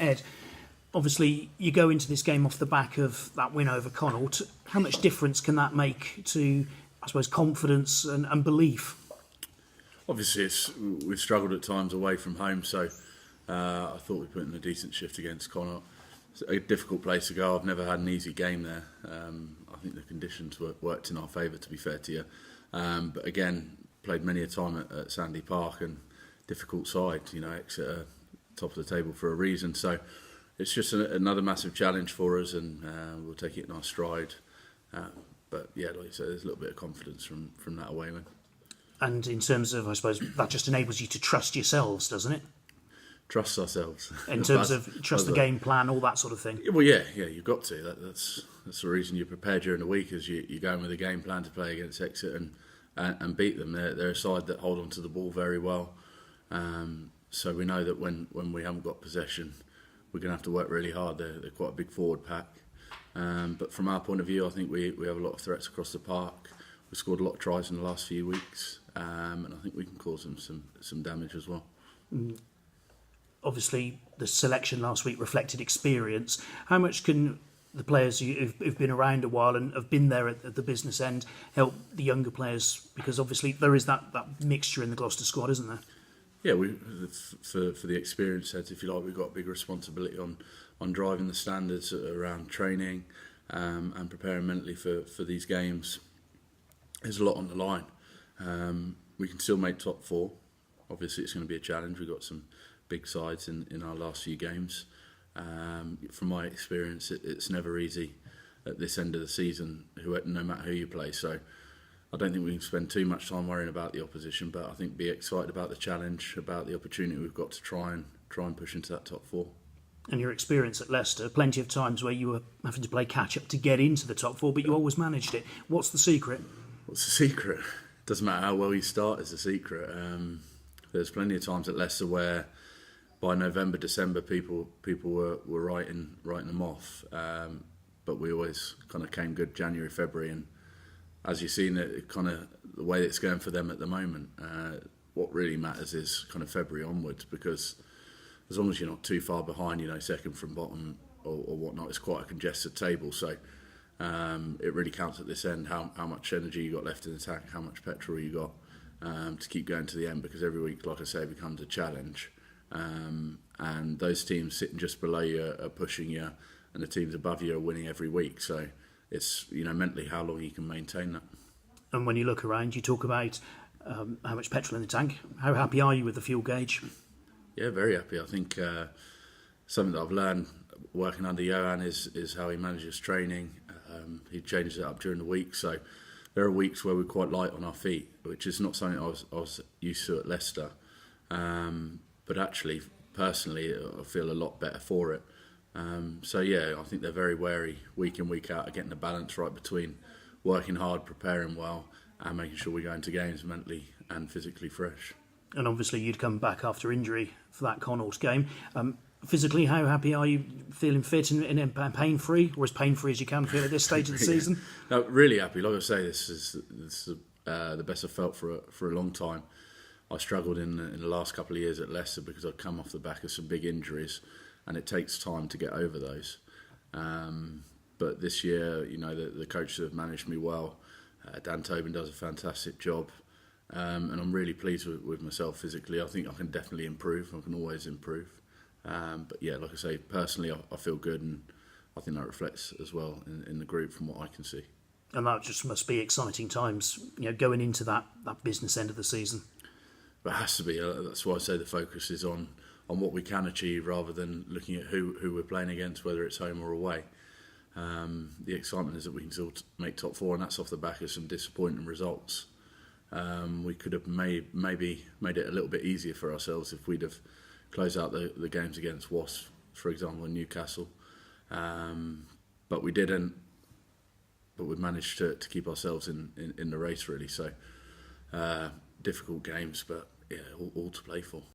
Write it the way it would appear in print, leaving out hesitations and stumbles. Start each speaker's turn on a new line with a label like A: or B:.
A: Ed, obviously you go into this game off the back of that win over Connaught. How much difference can that make to, I suppose, confidence and belief?
B: Obviously, we've struggled at times away from home, so I thought we put in a decent shift against Connaught. It's a difficult place to go. I've never had an easy game there. I think the conditions worked in our favour, to be fair to you. But again, played many a time at Sandy Park, and difficult side, Exeter top of the table for a reason. So it's just another massive challenge for us, and we'll take it in our stride. But yeah, like you said, there's a little bit of confidence from that away win.
A: And in terms of, I suppose, that just enables you to trust yourselves, doesn't it?
B: Trust ourselves.
A: In terms of trust the game plan, all that sort of thing.
B: Well, yeah, you've got to. That's the reason you're prepared during the week, is you go in with a game plan to play against Exeter and beat them. They're a side that hold on to the ball very well. So we know that when we haven't got possession, we're going to have to work really hard. They're quite a big forward pack. But from our point of view, I think we have a lot of threats across the park. We've scored a lot of tries in the last few weeks, and I think we can cause them some damage as well.
A: Obviously, the selection last week reflected experience. How much can the players who've been around a while and have been there at the business end help the younger players? Because obviously there is that mixture in the Gloucester squad, isn't there?
B: Yeah, for the experienced heads, if you like, we've got a big responsibility on driving the standards around training and preparing mentally for these games. There's a lot on the line. We can still make top four. Obviously, it's going to be a challenge. We've got some big sides in our last few games. From my experience, it's never easy at this end of the season, no matter who you play. So I don't think we can spend too much time worrying about the opposition, but I think be excited about the challenge, about the opportunity we've got to try and push into that top four.
A: And your experience at Leicester, plenty of times where you were having to play catch up to get into the top four, but you always managed it. What's the secret?
B: What's the secret? Doesn't matter how well you start, is the secret. There's plenty of times at Leicester where by November, December, people were writing them off, but we always kind of came good January, February, and as you've seen, it kind of the way it's going for them at the moment. What really matters is kind of February onwards, because as long as you're not too far behind, second from bottom or whatnot, it's quite a congested table. So it really counts at this end how much energy you got left in the tank, how much petrol you got to keep going to the end, because every week, like I say, becomes a challenge. And those teams sitting just below you are pushing you, and the teams above you are winning every week. So it's mentally how long you can maintain that.
A: And when you look around, you talk about how much petrol in the tank. How happy are you with the fuel gauge?
B: Yeah, very happy. I think something that I've learned working under Johan is how he manages training. He changes it up during the week. So there are weeks where we're quite light on our feet, which is not something I was used to at Leicester. But actually, personally, I feel a lot better for it. So yeah, I think they're very wary week in, week out of getting the balance right between working hard, preparing well, and making sure we go into games mentally and physically fresh.
A: And obviously you'd come back after injury for that Connaught game. Physically, how happy are you? Feeling fit and pain-free, or as pain-free as you can feel at this stage of the season?
B: No, really happy. Like I say, this is the best I've felt for a long time. I struggled in the last couple of years at Leicester because I'd come off the back of some big injuries, and it takes time to get over those. But this year, the coaches have managed me well. Dan Tobin does a fantastic job, and I'm really pleased with myself physically. I think I can definitely improve. I can always improve. But yeah, like I say, personally, I feel good, and I think that reflects as well in the group from what I can see.
A: And that just must be exciting times, going into that business end of the season.
B: But it has to be. That's why I say the focus is on what we can achieve rather than looking at who we're playing against, whether it's home or away. The excitement is that we can still make top four, and that's off the back of some disappointing results. We could have maybe made it a little bit easier for ourselves if we'd have closed out the games against Wasps, for example, and Newcastle. But we didn't. But we've managed to keep ourselves in the race, really. So difficult games, but yeah, all to play for.